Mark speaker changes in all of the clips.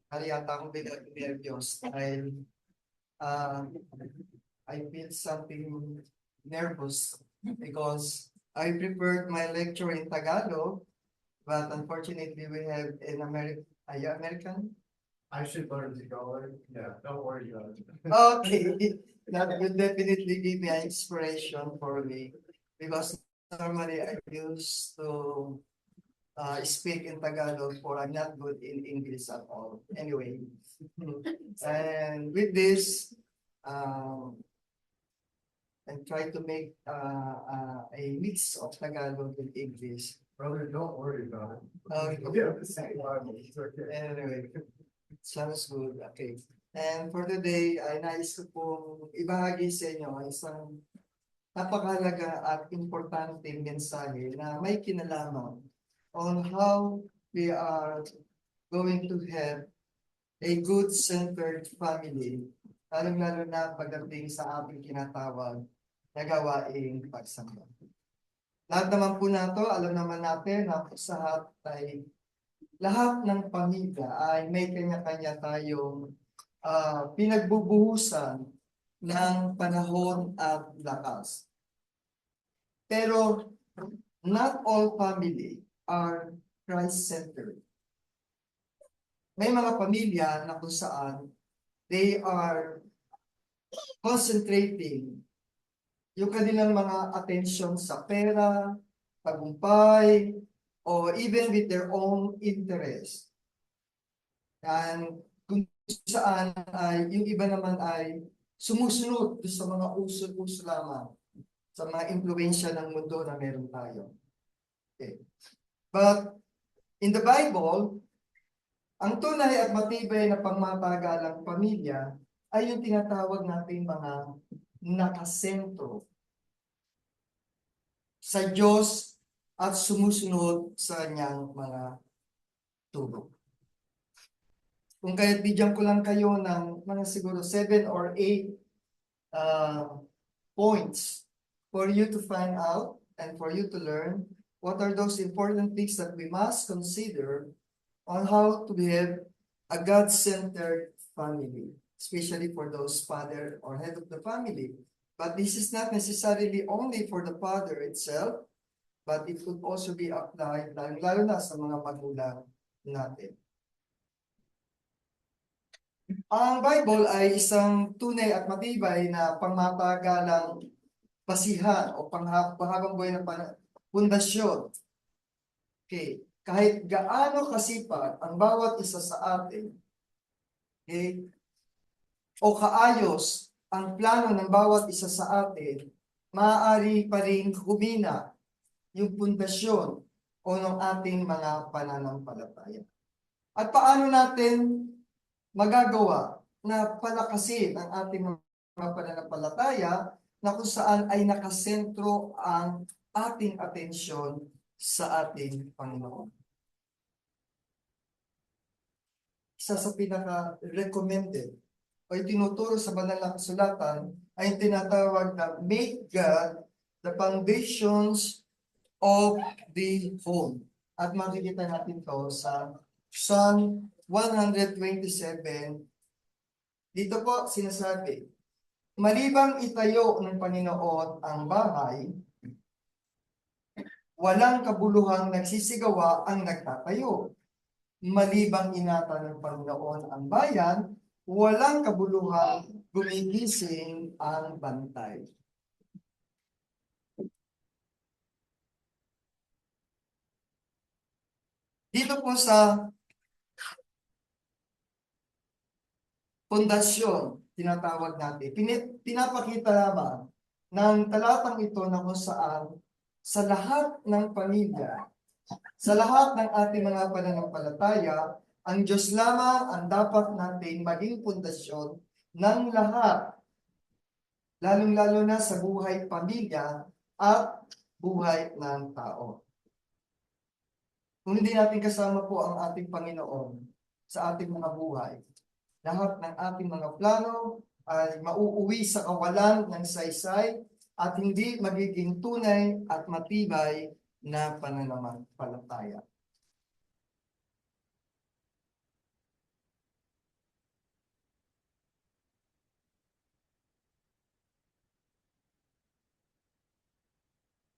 Speaker 1: Yata akong nervyos dahil uh, I feel something nervous because I prepared my lecture in Tagalog, but unfortunately we have an are you American?
Speaker 2: I should learn to go. Yeah, don't worry about it.
Speaker 1: Okay, that will definitely give me an inspiration for me because normally I used to speak in Tagalog or I'm not good in English at all. Anyway, and with this, um, I try to make a mix of Tagalog and English.
Speaker 2: Brother, don't worry about it.
Speaker 1: Okay.
Speaker 2: Yeah, the same Bible. It's okay.
Speaker 1: Anyway, sounds good. Okay. And for today, ay nais ko pong ibahagi sa inyo ang isang napakahalaga at importanteng mensahe na may kinalaman on how we are going to have a good-centered family, lalong-lalo na pagdating sa ating tinatawag na gawaing pagsamba. Lahat naman po nato, alam naman natin na sa lahat ng pamilya ay may kanya-kanya tayong pinagbubuhusan ng panahon at lakas. Pero not all family are Christ-centered. May mga pamilya na kung saan they are concentrating yung kanilang mga atensyon sa pera, tagumpay, or even with their own interest. And kung saan ay yung iba naman ay sumusunod sa mga uso-uso lamang, sa mga impluensya ng mundo na meron tayo. Okay. But in the Bible, ang tunay at matibay na pangmatagalang pamilya ay yung tinatawag nating mga nakasentro sa Diyos at sumusunod sa kanyang mga turo. Kung kaya't bigyan ko lang kayo ng mga siguro 7 or 8 points for you to find out and for you to learn what are those important things that we must consider on how to have a God-centered family, especially for those father or head of the family. But this is not necessarily only for the father itself, but it could also be applied lalo na sa mga magulang natin. Ang Bible ay isang tunay at matibay na pangmatagalang basihan o panghabang buhay na pundasyon. Okay. Kahit gaano kasipag ang bawat isa sa atin, okay, o kaayos ang plano ng bawat isa sa atin, maaari pa rin humina yung pundasyon o ng ating mga pananampalataya. At paano natin magagawa na palakasin ang ating mga pananampalataya na kung saan ay nakasentro ang ating atensyon sa ating Panginoon. Isa sa pinaka-recommended o itinuturo sa banal na kasulatan ay tinatawag na make God the foundations of the home. At makikita natin to sa Psalm 127. Dito po sinasabi, malibang itayo ng Panginoon ang bahay, walang kabuluhang nagsisigawa ang nagtatayo. Malibang ingatan ng Panginoon ang bayan, walang kabuluhang gumigising ang bantay. Dito po sa pundasyon, tinatawag natin, pinapakita naman ng talatang ito na kung saan sa lahat ng pamilya, sa lahat ng ating mga pananampalataya, ang Diyos lamang ang dapat nating maging pundasyon ng lahat, lalong-lalo na sa buhay pamilya at buhay ng tao. Kung hindi natin kasama po ang ating Panginoon sa ating mga buhay, lahat ng ating mga plano ay mauuwi sa kawalan ng saysay at hindi magiging tunay at matibay na pananampalataya.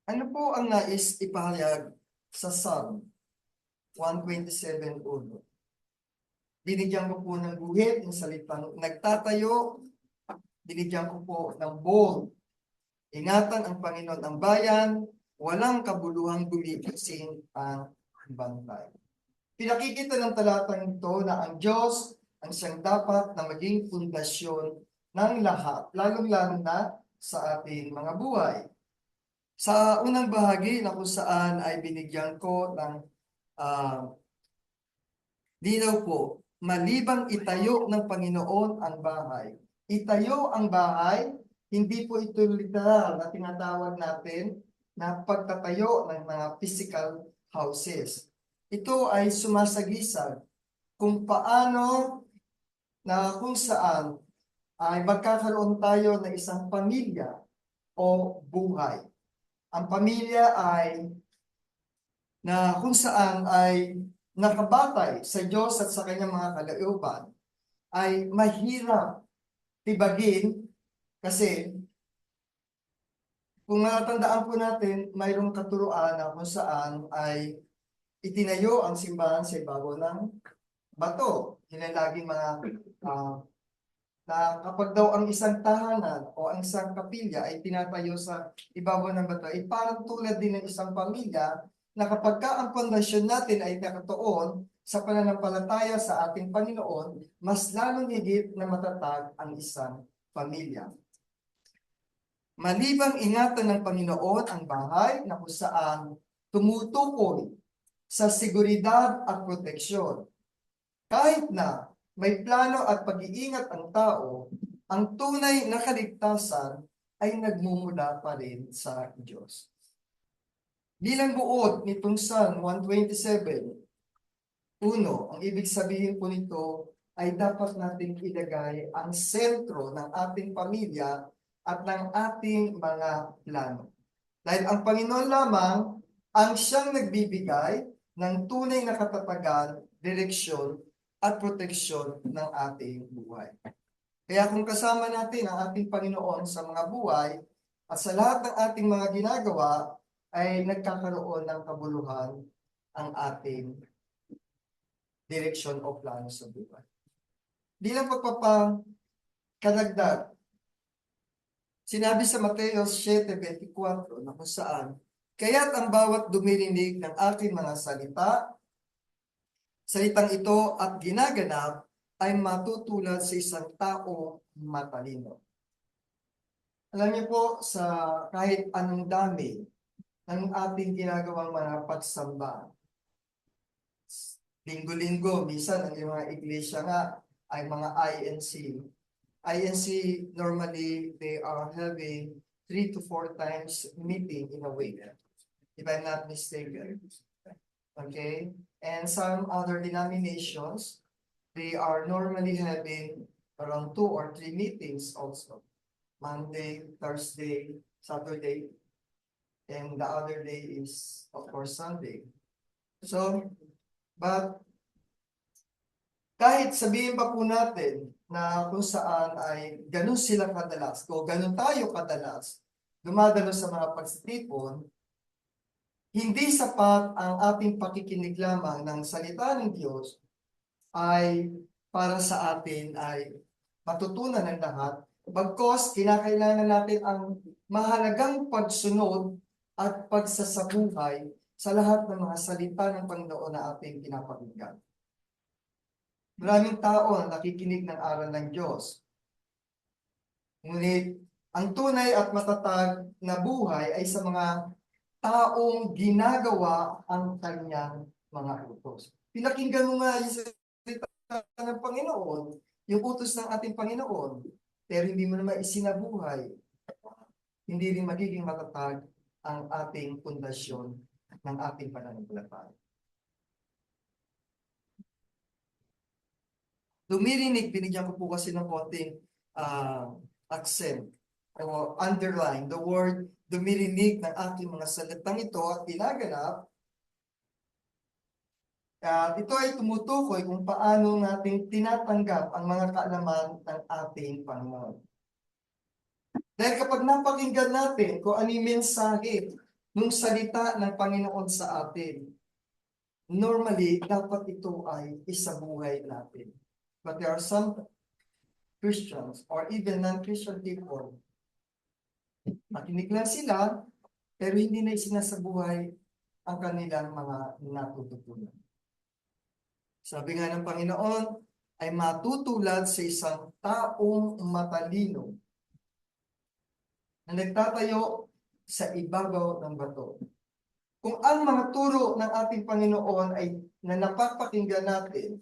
Speaker 1: Ano po ang nais ipahayag sa Psalm 127:1? Binigyan ko po ng guhit ng salitang nagtatayo, binigyan ko po ng bold. Ingatan ang Panginoon ang bayan, walang kabuluhang gumigising ang bantay. Pinakikita ng talatang ito na ang Diyos ang siyang dapat na maging pundasyon ng lahat, lalong-lalo na sa ating mga buhay. Sa unang bahagi na kung saan ay binigyan ko ng linaw po, malibang itayo ng Panginoon ang bahay. Itayo ang bahay, hindi po ito literal na tinatawag natin na pagtatayo ng mga physical houses. Ito ay sumasagisag kung paano na kung saan ay magkakaroon tayo ng isang pamilya o buhay. Ang pamilya ay na kung saan ay nakabatay sa Diyos at sa kanyang mga kalooban ay mahirap tibagin kasi kung matatandaan po natin, mayroong katuruan na kung saan ay itinayo ang simbahan sa ibabaw ng bato. Yun ang laging mga na kapag daw ang isang tahanan o ang isang kapilya ay tinatayo sa ibabaw ng bato, ay parang tulad din ng isang pamilya na kapag ka ang pundasyon natin ay nakatuon sa pananampalataya sa ating Panginoon, mas lalong higit na matatag ang isang pamilya. Malibang ingatan ng Panginoon ang bahay na kung saan tumutukoy sa seguridad at proteksyon. Kahit na may plano at pag-iingat ang tao, ang tunay na kaligtasan ay nagmumula pa rin sa Diyos. Bilang buod nitong Psalm 127, uno, ang ibig sabihin po nito ay dapat nating ilagay ang sentro ng ating pamilya at ng ating mga plano. Dahil ang Panginoon lamang ang siyang nagbibigay ng tunay na katatagan, direksyon, at proteksyon ng ating buhay. Kaya kung kasama natin ang ating Panginoon sa mga buhay at sa lahat ng ating mga ginagawa, ay nagkakaroon ng kabuluhan ang ating direksyon o plano sa buhay. Bilang pagpapakanagdag, sinabi sa Mateo 7:24 na kung saan, kaya't ang bawat dumirinig ng aking mga salitang ito at ginaganap ay matutulad sa isang tao matalino. Alam niyo po, sa kahit anong dami ng ating ginagawang mga pagsamba, linggo-linggo, minsan ang mga iglesia nga ay mga INC. INC, normally, they are having 3 to 4 times meeting in a week, if I'm not mistaken. Okay? And some other denominations, they are normally having around 2 or 3 meetings also. Monday, Thursday, Saturday, and the other day is, of course, Sunday. So, but kahit sabihin pa po natin na kung saan ay ganun sila kadalas, o ganun tayo kadalas, dumadalo sa mga pagsitipon, hindi sapat ang ating pakikinig lamang ng salita ng Diyos ay para sa atin ay matutunan ng lahat. Bagkos, kinakailangan natin ang mahalagang pagsunod at pagsasabuhay sa lahat ng mga salita ng Panginoon na ating pinapakinggan. Maraming tao na nakikinig ng aral ng Diyos. Ngunit, ang tunay at matatag na buhay ay sa mga taong ginagawa ang kanyang mga utos. Pinakinggan mo nga yung salita ng Panginoon, yung utos ng ating Panginoon, pero hindi mo naman isinabuhay. Hindi rin magiging matatag ang ating pundasyon ng ating pananampalataya. Dumirinig, binigyan ko po kasi ng konting accent o underline the word dumirinig ng aking mga salitang ito at ginaganap. Ito ay tumutukoy kung paano natin tinatanggap ang mga kaalaman ng ating Panginoon. Dahil kapag napakinggan natin kung ano yung mensahe nung salita ng Panginoon sa atin. Normally, dapat ito ay isabuhay natin. But there are some Christians or even non-Christian people, makinig lang sila, pero hindi na isinasabuhay ang kanilang mga natututunan. Sabi nga ng Panginoon, ay matutulad sa isang taong matalino na nagtatayo sa ibabaw ng bato. Kung ang mga turo ng ating Panginoon ay na napapakinggan natin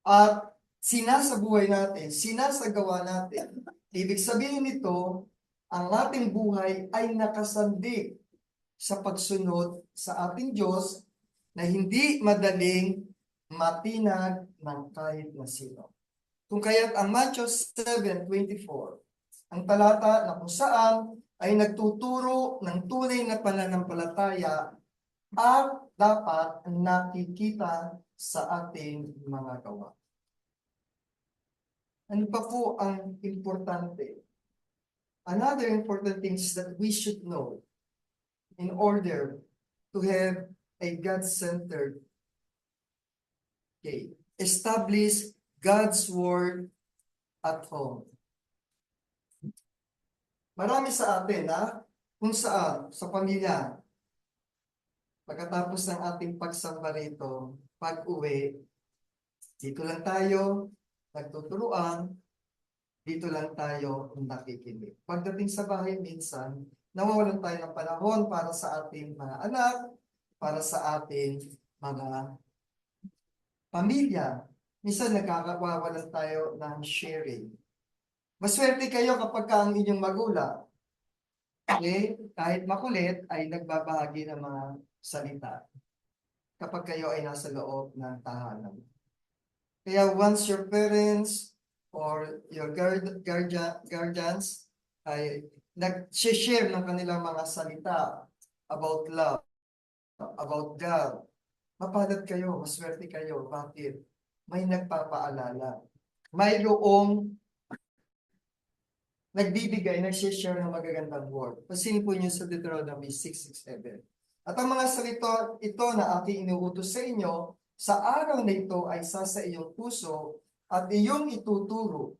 Speaker 1: at sinasabuhay natin, sinasagawa natin, ibig sabihin nito, ang ating buhay ay nakasandig sa pagsunod sa ating Diyos na hindi madaling matinag ng kahit na sino. Kung kaya't ang Matthew 7:24, ang talata na kung saan ay nagtuturo ng tunay na pananampalataya at dapat nakikita sa ating mga gawa. Ano pa po ang importante? Another important thing is that we should know in order to have a God-centered, establish God's Word at home. Marami sa atin kung saan, sa pamilya, pagkatapos ng ating pagsamba rito, pag-uwi, dito lang tayo nagtuturuan, dito lang tayo nakikinig. Pagdating sa bahay minsan, nawawalan tayo ng panahon para sa ating mga anak, para sa ating mga pamilya. Minsan nagkakawawalan tayo ng sharing. Maswerte kayo kapag ang inyong magulang, kahit makulit, ay nagbabahagi ng mga salita kapag kayo ay nasa loob ng tahanan. Kaya once your parents or your guardians ay nag-share ng kanilang mga salita about love, about God, mapalad kayo, maswerte kayo. Bakit? May nagpapaalala. Mayroong nagbibigay, nag-share ng magagandang word. Pasin po niyo sa Deuteronomy 6:6-7. At ang mga salita ito na aking inuutos sa inyo, sa araw na ito ay sa iyong puso at iyong ituturo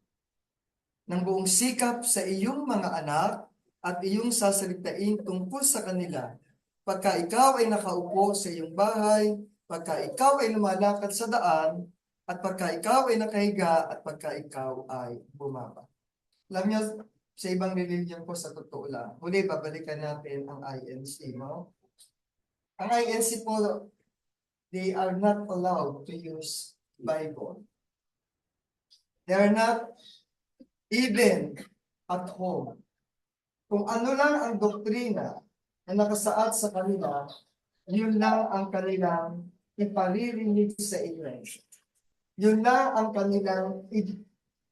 Speaker 1: ng buong sikap sa iyong mga anak at iyong sasalitain tungkol sa kanila. Pagka ikaw ay nakaupo sa iyong bahay, pagka ikaw ay lumalakad sa daan, at pagka ikaw ay nakahiga, at pagka ikaw ay bumaba. Alam niyo, sa ibang religion po sa totoo lang, huli babalikan natin ang INC, no? Ang INC po, they are not allowed to use Bible. They are not even at home. Kung ano lang ang doktrina na nakasaad sa kanila, yun lang ang kanilang iparirinig sa inyo. Yun lang ang kanilang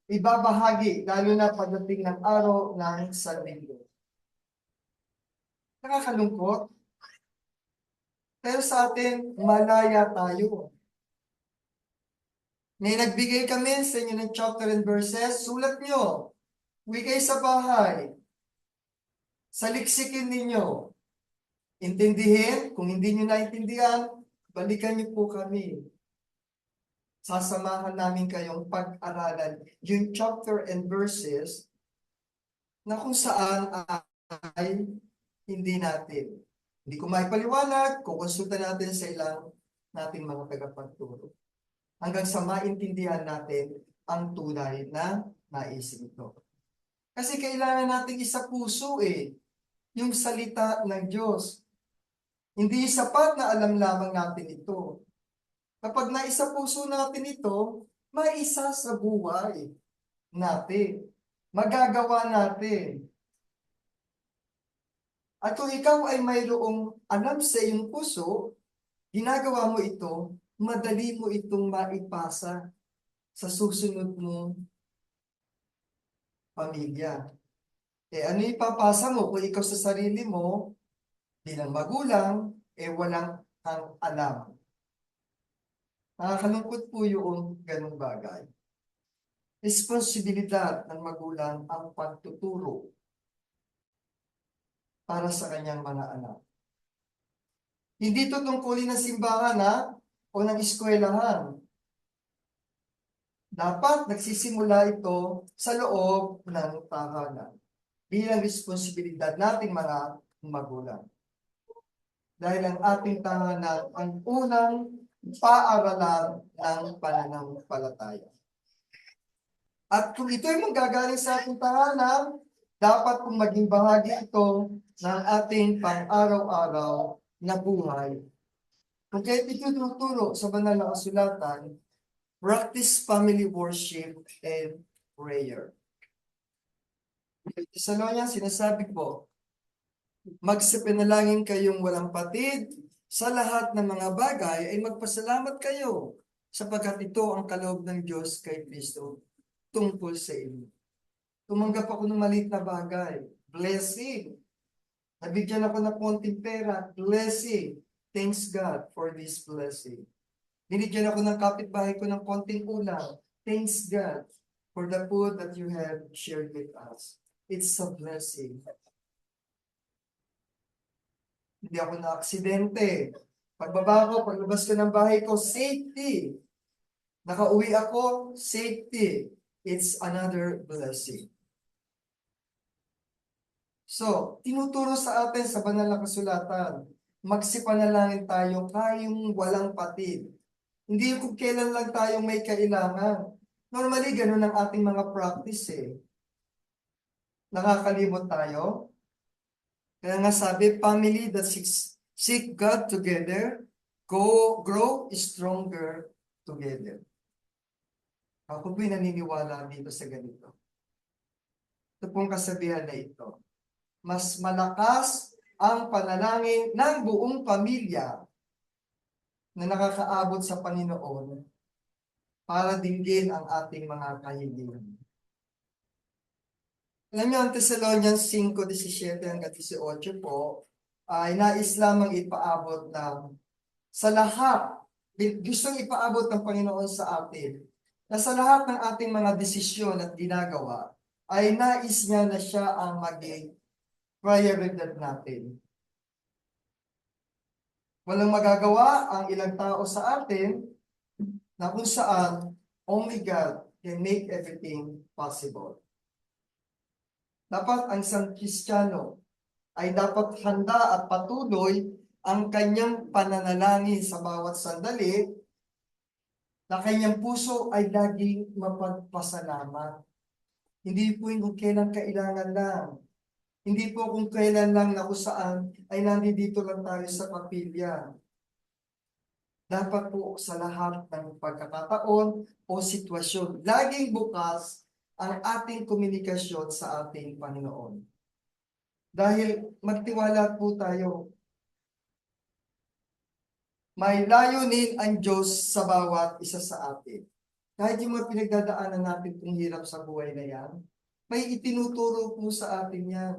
Speaker 1: ibabahagi, lalo na pagdating ng araw ng Sanlinggo. Nakakalungkot. Pero sa atin, malaya tayo. May nagbigay kami sa inyo ng chapter and verses, sulat nyo. Uwi kayo sa bahay. Saliksikin ninyo. Intindihin, kung hindi nyo naintindihan, balikan nyo po kami. Sasamahan namin kayong pag-aralan yung chapter and verses na kung saan ay hindi natin. Hindi ko maipaliwanag, kukonsulta natin sa ilang nating mga tagapagturo. Hanggang sa maintindihan natin ang tunay na nais nito. Kasi kailangan natin isa puso yung salita ng Diyos. Hindi sapat na alam lamang natin ito. Kapag naisa puso natin ito, maisa sa buhay natin. Magagawa natin. At kung ikaw ay mayroong alam sa iyong puso, ginagawa mo ito, madali mo itong maipasa sa susunod mong pamilya. Ano ipapasa mo kung ikaw sa sarili mo, bilang magulang, walang kang alam. Nakakalungkot po yung ganung bagay. Responsibilidad ng magulang ang pagtuturo. para sa kanyang mga anak. Hindi ito tungkulin ng simbahan o ng eskwelahan. Dapat nagsisimula ito sa loob ng tahanan bilang responsibilidad nating mga magulang. Dahil ang ating tahanan ang unang paaralan ng pananampalataya. At kung ito ay manggagaling sa ating tahanan, dapat kung maging bahagi ito ng ating pang-araw-araw na buhay. Kung kahit ito tinuturo sa banal na kasulatan, practice family worship and prayer. Sa Thessalonians, sinasabi po, magsipanalangin kayong walang patid, sa lahat ng mga bagay ay magpasalamat kayo, sapagkat ito ang kaloob ng Diyos kay Kristo tungkol sa inyo. Tumanggap ako ng maliit na bagay, blessing. Nabigyan ako ng konting pera, blessing. Thanks God for this blessing. Binigyan ako ng kapitbahay ko ng konting ulam. Thanks God for the food that you have shared with us. It's a blessing. Hindi ako na-aksidente. Pagbaba ko, paglabas ko ng bahay ko, safety. Nakauwi ako, safety. It's another blessing. So, tinuturo sa atin sa banal na kasulatan, magsipanalangin tayo kayong walang patid. Hindi kung kailan lang tayong may kailangan. Normally, ganun ang ating mga practice Nakakalimot tayo. Kaya nga sabi, family that seek God together, grow stronger together. Ako po'y naniniwala dito sa ganito. Ito pong kasabihan na ito. Mas malakas ang panalangin ng buong pamilya na nakakaabot sa Panginoon para dinggin ang ating mga kahilingan. Alam niyo, ang Thessalonians 5:17 hanggang 18 po, ay nais lamang ipaabot ng sa lahat, gustong ipaabot ng Panginoon sa atin, na sa lahat ng ating mga desisyon at ginagawa, ay nais niya na siya ang maging prioridad natin. Walang magagawa ang ilang tao sa atin na kung saan only God can make everything possible. Dapat ang isang Kristiyano ay dapat handa at patuloy ang kanyang pananalangin sa bawat sandali na kanyang puso ay laging mapagpasalamat. Hindi po yung kung kailan kailangan lang. Hindi po kung kailan lang na kung saan ay nandito lang tayo sa kapilya. Dapat po sa lahat ng pagkakataon o sitwasyon, laging bukas ang ating komunikasyon sa ating Panginoon. Dahil magtiwala po tayo. May layunin ang Diyos sa bawat isa sa atin. Kahit yung mga pinagdadaanan natin kung hirap sa buhay na yan, may itinuturo po sa atin yan.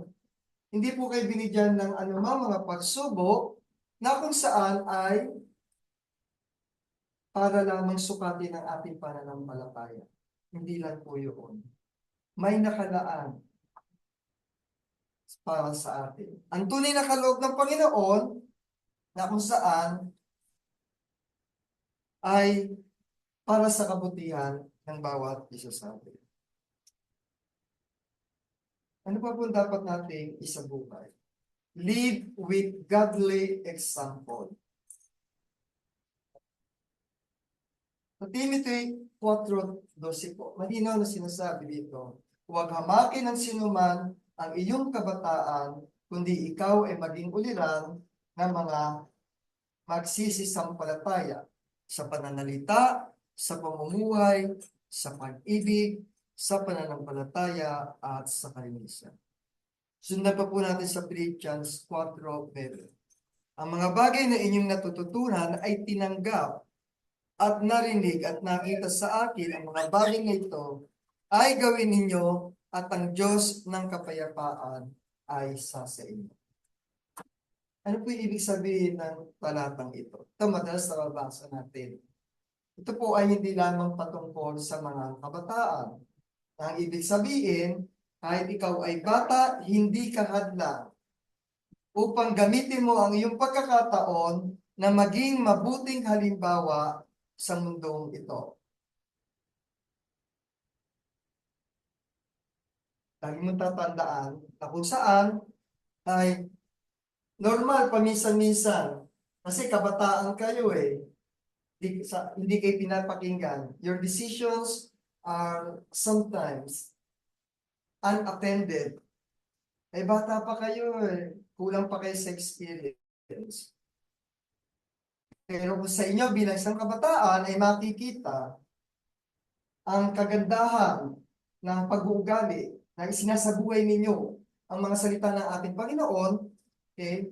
Speaker 1: Hindi po kayo binigyan ng anumang mga pagsubok na kung saan ay para lamang sukatin ang ating pananampalataya. Hindi lang po yun. May nakalaan para sa atin. Ang tunay na kaloob ng Panginoon na kung saan ay para sa kabutihan ng bawat isa sa atin. Ano pa po dapat nating isabuhay? Live with godly example. Sa Timothy 4:12 po, malinaw na sinasabi dito, huwag hamakin ng sinuman ang iyong kabataan, kundi ikaw ay maging uliran ng mga magsisisampalataya sa pananalita, sa pamumuhay, sa pag-ibig, sa pananampalataya, at sa kalinisan. Sundan pa po natin sa Philippians 4:9. Ang mga bagay na inyong natututunan ay tinanggap at narinig at nakita sa akin, ang mga bagay na ito ay gawin ninyo at ang Diyos ng kapayapaan ay sa inyo. Ano po yung ibig sabihin ng talatang ito? Ito madalas nababasa natin. Ito po ay hindi lamang patungkol sa mga kabataan. Ang ibig sabihin, kahit ikaw ay bata, hindi ka hadlang upang gamitin mo ang iyong pagkakataon na maging mabuting halimbawa sa mundong ito. Lagi mong tatandaan na kung saan ay normal paminsan-minsan kasi kabataan kayo eh. Hindi kayo pinapakinggan. Your decisions are sometimes unattended. Eh bata pa kayo eh. Kulang pa kayo sa experience. Pero kung sa inyo bilang isang kabataan ay makikita ang kagandahan ng pag-uugali na isinasabuhay ninyo ang mga salita ng ating Panginoon, okay,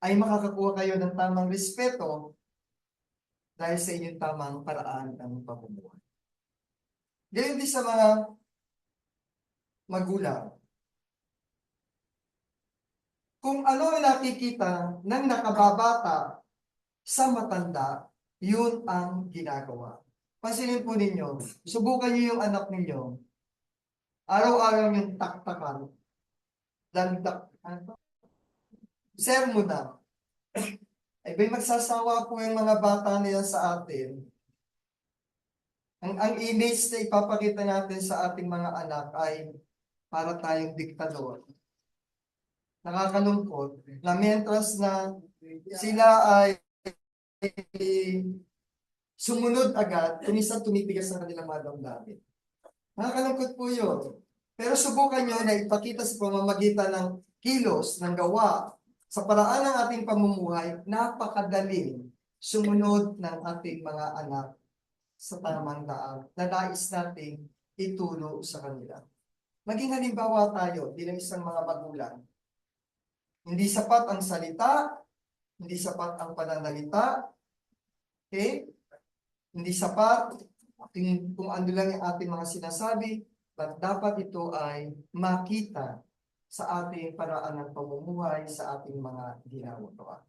Speaker 1: ay makakakuha kayo ng tamang respeto dahil sa inyong tamang paraan ng pamumuhay. Gayon din sa mga magulang. Kung ano ang nakikita ng nakababata sa matanda, yun ang ginagawa. Pansinin po ninyo, subukan niyo yung anak ninyo, araw-araw yung taktakan, landak, sermon na. Ay ba'y magsasawa po yung mga bata nila sa atin. Ang image na ipapakita natin sa ating mga anak ay para tayong diktador. Nakakalungkot na mientras na sila ay sumunod agad, kumisan tumipigas sa kanilang mga damdamin. Nakakalungkot po yun. Pero subukan nyo na ipakita sa pamamagitan ng kilos, ng gawa, sa paraan ng ating pamumuhay, napakadaling sumunod ng ating mga anak sa tamang daan na nais nating ituro sa kanila. Maging halimbawa tayo bilang isang mga magulang. Hindi sapat ang salita, hindi sapat ang pananalita, okay? Hindi sapat kung ano lang yung ating mga sinasabi, but dapat ito ay makita sa ating paraan ng pamumuhay, sa ating mga ginagawa.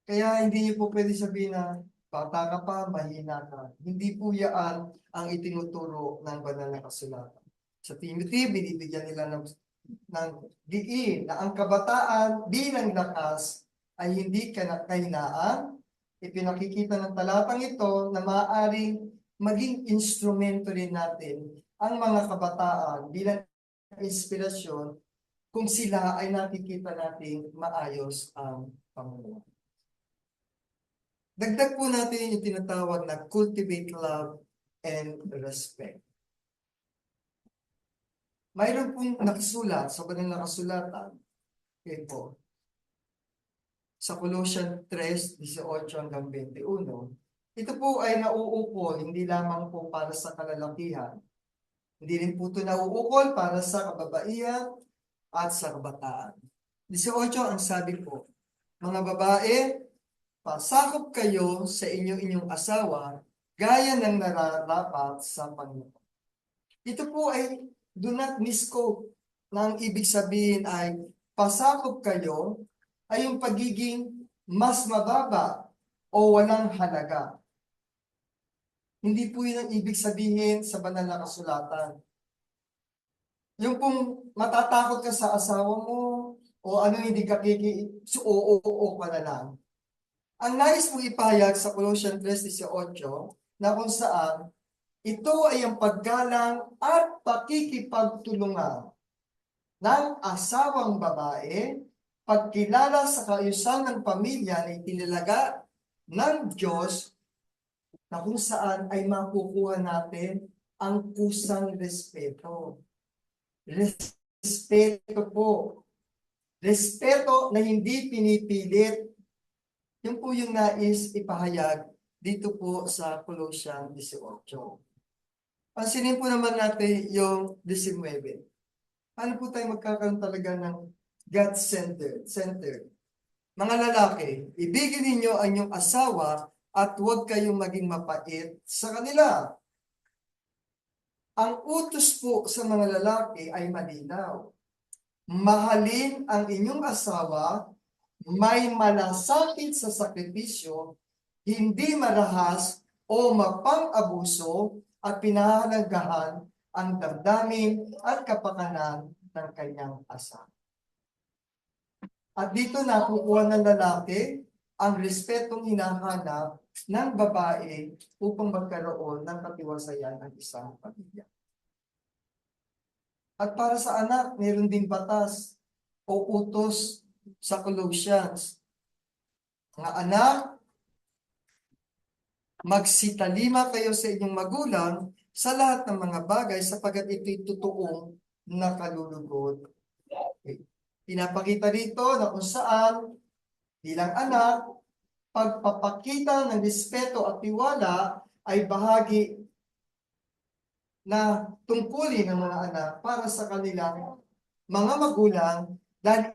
Speaker 1: Kaya hindi niyo po pwede sabihin na bata ka pa, mahina ka. Hindi po yan ang itinuturo ng banal na kasulatan. Sa Timothy, binibigyan nila ng diin na ang kabataan bilang lakas ay hindi kahinaan. Ipinakikita ng talatang ito na maaaring maging instrumento rin natin ang mga kabataan bilang inspirasyon kung sila ay nakikita nating maayos ang pamumuhay. Dagdag po natin yung tinatawag na cultivate love and respect. Mayroon pong nakasulat sa banal na kasulatan, okay po, sa Colossians 3:18-21, ito po ay nauukol hindi lamang po para sa kalalakihan. Hindi rin po ito nauukol para sa kababaihan at sa kabataan. 18 ang sabi po, mga babae, pasakop kayo sa inyong asawa gaya ng nararapat sa Panginoon. Ito po ay do not misquote na ang ibig sabihin ay pasakop kayo ay yung pagiging mas mababa o walang halaga. Hindi po yun ang ibig sabihin sa banal na kasulatan. Yung kung matatakot ka sa asawa mo o ano hindi ka oo ka na lang. Ang nais mong ipahayag sa Colossians 3:18 na kung saan ito ay ang paggalang at pakikipagtulungan ng asawang babae, pagkilala sa kaayusan ng pamilya na itinilaga ng Diyos na kung saan ay makukuha natin ang kusang respeto. Respeto po. Respeto na hindi pinipilit. Yun po yung nais ipahayag dito po sa Colossians 18. Pansinin po naman natin yung 19. Paano po tayo magkakaroon talaga ng God-centered? Mga lalaki, ibigin ninyo ang inyong asawa at huwag kayong maging mapait sa kanila. Ang utos po sa mga lalaki ay malinaw. Mahalin ang inyong asawa, may malasakit sa sakripisyo, hindi marahas o mapang-abuso at pinahalagahan ang damdamin at kapakanan ng kanyang asawa. At dito nakukuha ng lalaki ang respetong hinahanap ng babae upang magkaroon ng katiwasayan ng isang pamilya. At para sa anak, mayroon din batas o utos sa Colossians. Mga anak, magsitalima kayo sa inyong magulang sa lahat ng mga bagay sapagat ito'y totoong nakalulugod. Okay. Pinapakita dito na kung saan bilang anak, pagpapakita ng respeto at tiwala ay bahagi na tungkulin ng mga anak para sa kanilang mga magulang dahil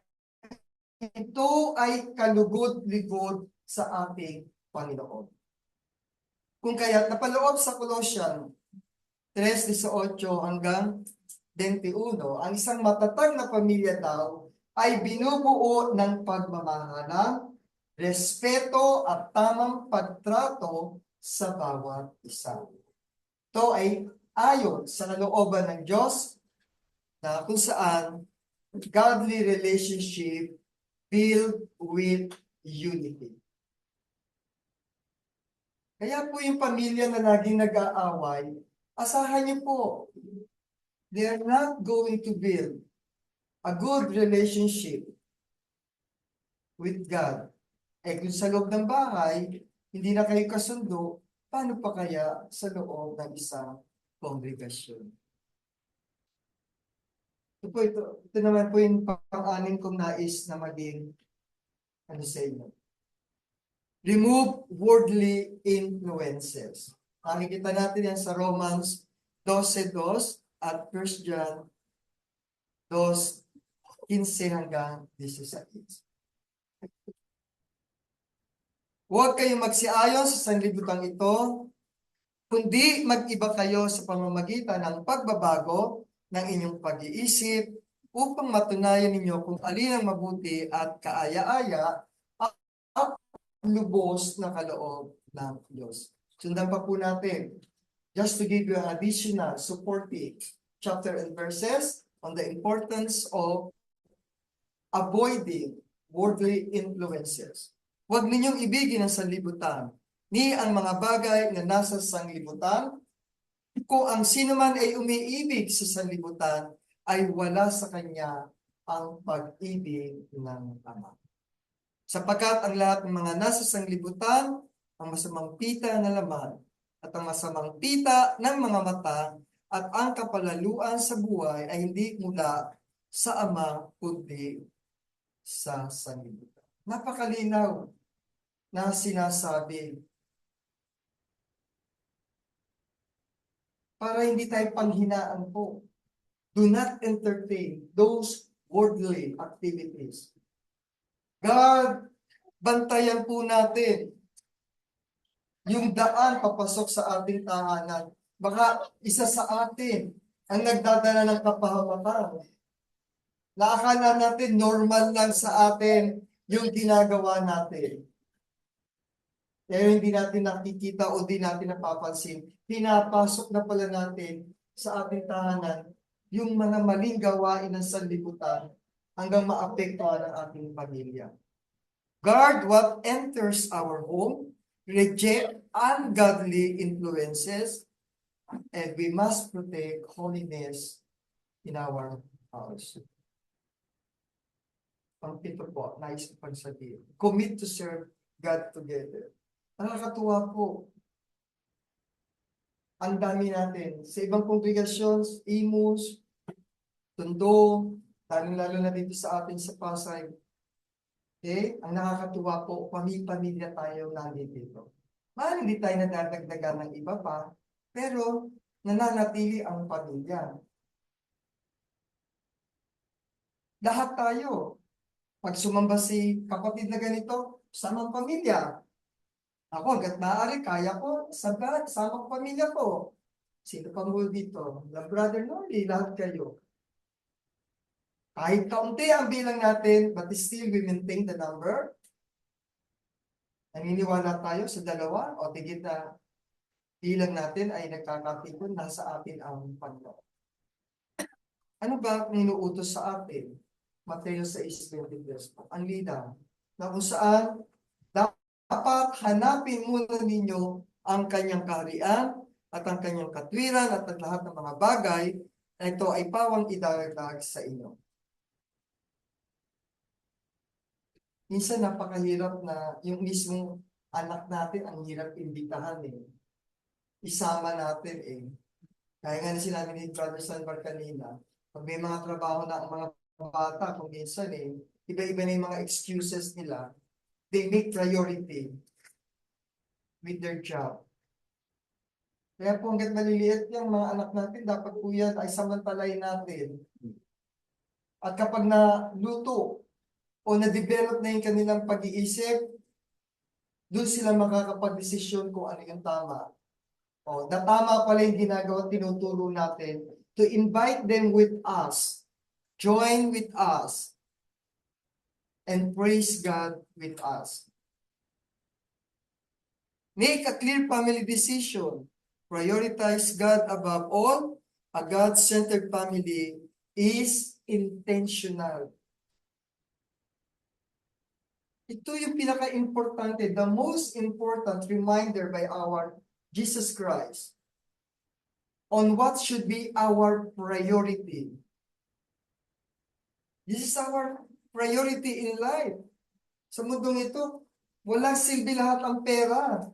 Speaker 1: ito ay kalugod-ligod sa ating Panginoon. Kung kaya't napaloob sa Colossians 3:18 hanggang 21, ang isang matatag na pamilya daw ay binubuo ng pagmamahalan, respeto at tamang pagtrato sa bawat isa. Ito ay ayon sa kalooban ng Diyos na kung saan godly relationship build with unity. Kaya po yung pamilya na laging nag-aaway, asahan niyo po, they are not going to build a good relationship with God. Eh kung sa loob ng bahay, hindi na kayo kasundo, paano pa kaya sa loob ng isang kongregasyon? Ito naman po yung pang-anim kong nais na maging sa inyo. Remove worldly influences. Makikita natin yan sa Romans 12:2 at 1 John 2:15 hanggang 16. Huwag kayong magsiayon sa sanlibutan ito, kundi mag-iba kayo sa pamamagitan ng pagbabago ng inyong pag-iisip upang matunayan ninyo kung alin ang mabuti at kaaya-aya at lubos na kaloob ng Diyos. Sundan pa po natin. Just to give you an additional supporting chapter and verses on the importance of avoiding worldly influences. Huwag ninyong ibigin ang sanlibutan, ni ang mga bagay na nasa sanlibutan. Kung ang sino man ay umiibig sa sanlibutan, ay wala sa kanya ang pag-ibig ng Ama. Sapagkat ang lahat ng mga nasa sanglibutan, ang masamang pita na laman, at ang masamang pita ng mga mata, at ang kapalaluan sa buhay ay hindi mula sa Ama, kundi sa sanlibutan. Napakalinaw na sinasabi para hindi tayo panghinaan po. Do not entertain those worldly activities. God, bantayan po natin yung daan papasok sa ating tahanan. Baka isa sa atin ang nagdadala ng kapahamakan. Naakala natin normal lang sa atin yung ginagawa natin. Pero hindi natin nakikita o di natin napapansin. Pinapasok na pala natin sa ating tahanan yung mga maling gawain ng sanlibutan hanggang maapektuhan ang ating pamilya. Guard what enters our home, reject ungodly influences, and we must protect holiness in our house. Ang pito po, nais ko pang sabihin. Commit to serve God together. Nakakatuwa po. Ang dami natin. Sa ibang congregations, Imus, Tondo, lalo na dito sa atin sa Pasay. Okay? Ang nakakatuwa po, pamilya tayo nandito. Mahal hindi tayo nadadagdagan ng iba pa, pero nananatili ang pamilya. Lahat tayo. Pag sumamba si kapatid na ganito, samang pamilya. Ako, hanggat maaari, kaya ko, sama ko pamilya ko. Sino pang mo dito? The brother Noli, lahat kayo. Kahit kaunti ang bilang natin, but still we maintain the number. Naniniwala tayo sa dalawa o tigit na bilang natin ay nagkakatipon, nasa atin ang Panginoon. Ano ba ang inuutos sa atin? Mateo 6:23 po. Ang linaw na kung saan dapat hanapin muna ninyo ang kanyang kaharian at ang kanyang katwiran at ang lahat ng mga bagay na ito ay pawang idagdag sa inyo. Minsan napakahirap na yung mismong anak natin ang hirap imbitahan eh. Isama natin eh. Kaya nga na sinabi ni Brother Sanbar kanina, pag may mga trabaho na ang mga bata, kung minsan eh, iba-iba na yung mga excuses nila, they make priority with their job. Kaya po hanggat maliliit yung mga anak natin, dapat po yan ay samantalayin natin. At kapag naluto o na-develop na yung kanilang pag-iisip, doon sila makakapag-desisyon kung ano yung tama. O, na tama pala yung ginagawa, tinuturo natin to invite them with us, join with us, and praise God with us. Make a clear family decision. Prioritize God above all. A God-centered family is intentional. Ito yung pinaka-importante, the most important reminder by our Jesus Christ on what should be our priority. This is our priority in life. Sa mundong ito, walang silbi lahat ang pera.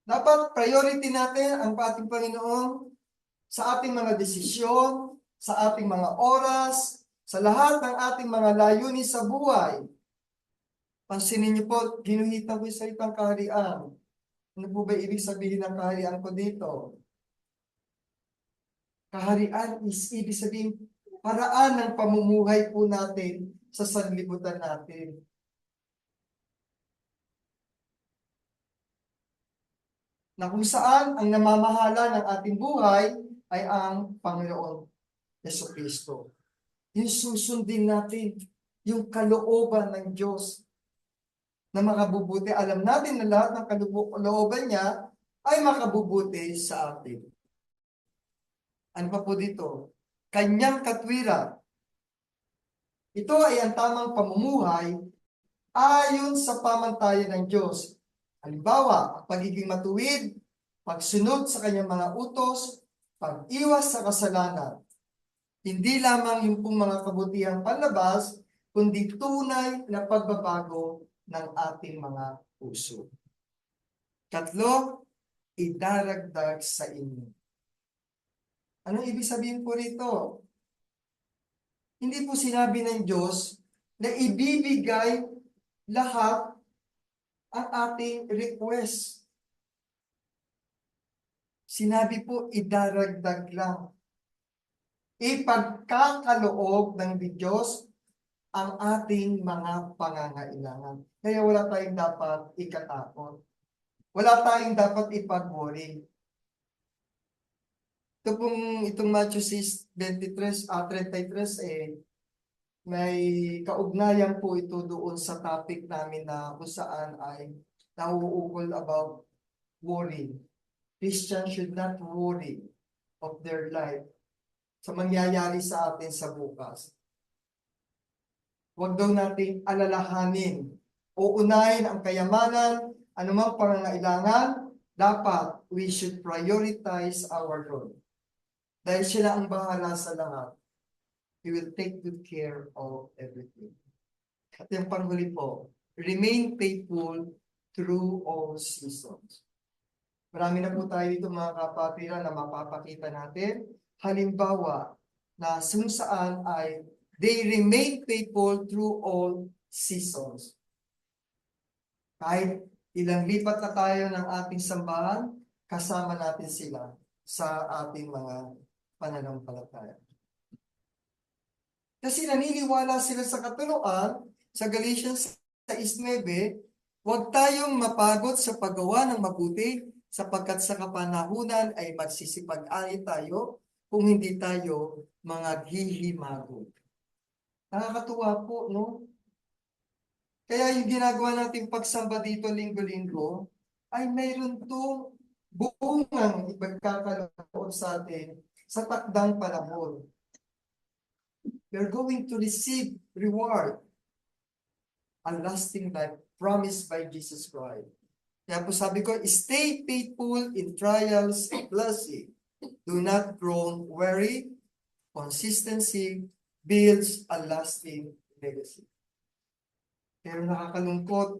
Speaker 1: Dapat priority natin ang ating Panginoon sa ating mga desisyon, sa ating mga oras, sa lahat ng ating mga layunin sa buhay. Pansinin niyo po, ginuhitan ko yung salitang kaharian. Ano po ba ibig sabihin ng kaharian ko dito? Kaharian is ibig sabihin paraan ng pamumuhay po natin sa sanlibutan natin. Na kung saan ang namamahala ng ating buhay ay ang Panginoon Jesucristo. Yung susundin natin, yung kalooban ng Diyos na makabubuti. Alam natin na lahat ng kalooban niya ay makabubuti sa atin. Ano pa po dito? Kanyang katwiran. Ito ay ang tamang pamumuhay ayon sa pamantayan ng Diyos. Halimbawa, ang pagiging matuwid, pagsunod sa kanyang mga utos, pag-iwas sa kasalanan. Hindi lamang yung pong mga kabutihang panlabas, kundi tunay na pagbabago ng ating mga puso. Katlo, idaragdag sa inyo. Anong ibig sabihin po rito? Hindi po sinabi ng Diyos na ibibigay lahat ang ating request. Sinabi po, idaragdag lang. Ipagkakaloob ng Diyos ang ating mga pangangailangan. Kaya wala tayong dapat ikatakot. Wala tayong dapat ipag-worry. Ito pong itong Matthew 6:33, 33 may kaugnayan po ito doon sa topic namin na kung saan ay nauukol about worry. Christians should not worry of their life sa mangyayari sa atin sa bukas. Huwag daw nating alalahanin o unahin ang kayamanan, anumang pangangailangan, dapat we should prioritize our Lord. Dahil sila ang bahala sa lahat. He will take good care of everything. At yung panghuli po, remain faithful through all seasons. Marami na po tayo dito mga kapatiran na mapapakita natin. Halimbawa, na saan ay they remain faithful through all seasons. Kahit ilang lipat na tayo ng ating sambahan, kasama natin sila sa ating mga pananampalataya. Kasi naniniwala sila sa katuruan, sa Galatians 6:9, huwag tayong mapagod sa paggawa ng mabuti, sapagkat sa kapanahunan ay magsisipag-ani tayo kung hindi tayo mga hihimago. Nakakatuwa po, no? Kaya yung ginagawa nating pagsamba dito linggo-linggo, ay mayroon tong bungang ipagkakaloon sa atin sa takdang panahon. We're going to receive reward, a lasting life promised by Jesus Christ. Kaya po sabi ko, stay faithful in trials and blessing. Do not grow weary. Consistency builds a lasting legacy. Pero nakakalungkot,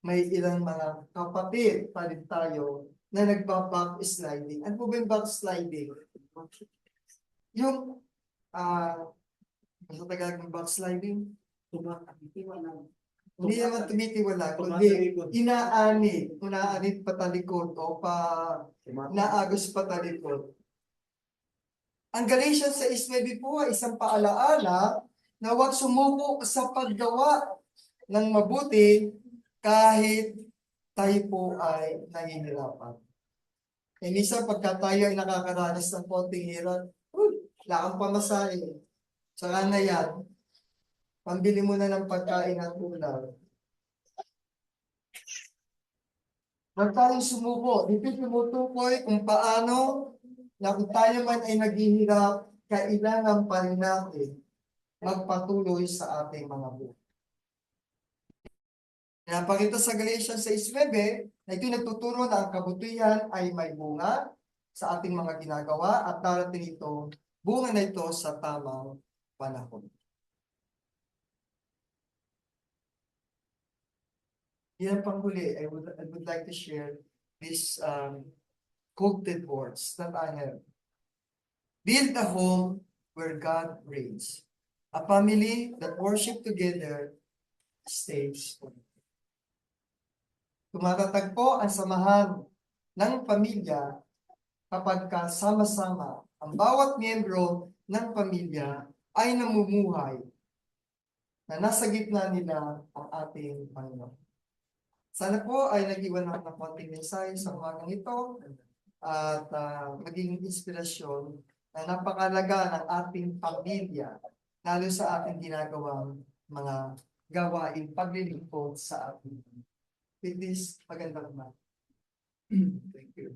Speaker 1: may ilang mga kapatid pa rin tayo na nagba-backsliding. Ano po ba yung backsliding? Yung, sa Tagalog ng backsliding? Hindi naman tumitiwala, kundi inaanid patalikod o naagos patalikod. Ang Galatians 6:9 po ay isang paalaala na huwag sumuko sa paggawa ng mabuti kahit tayo po ay nahihirapan. E minsan pagka tayo ay nakakaranas ng konting hirap, wala kang pamasahe. Saka na yan, pambili mo na ng pagkain at ulam. Huwag tayong sumuko. Dito tumutukoy kung paano na kung tayo man ay naghihirap, kailangan pa rin natin magpatuloy sa ating mga buhay. Napakita sa Galatians 6:9 na ito nagtuturo na ang kabutihan ay may bunga sa ating mga ginagawa at darating ito, bunga na ito sa tamang panahon. Yan ang panghuli, I would like to share these quoted words that I have. Build a home where God reigns. A family that worship together stays. Tumatatagpo ang samahan ng pamilya kapag kasama-sama ang bawat miyembro ng pamilya ay namumuhay na nasa gitna nila ang ating Panginoon. Sana po ay nag-iwan ako ng konting mensahe sa umagang ito at maging inspirasyon na napakalaga ng ating pamilya lalo sa ating ginagawang mga gawain paglilingkod sa ating. With this, magandang umaga. Thank you.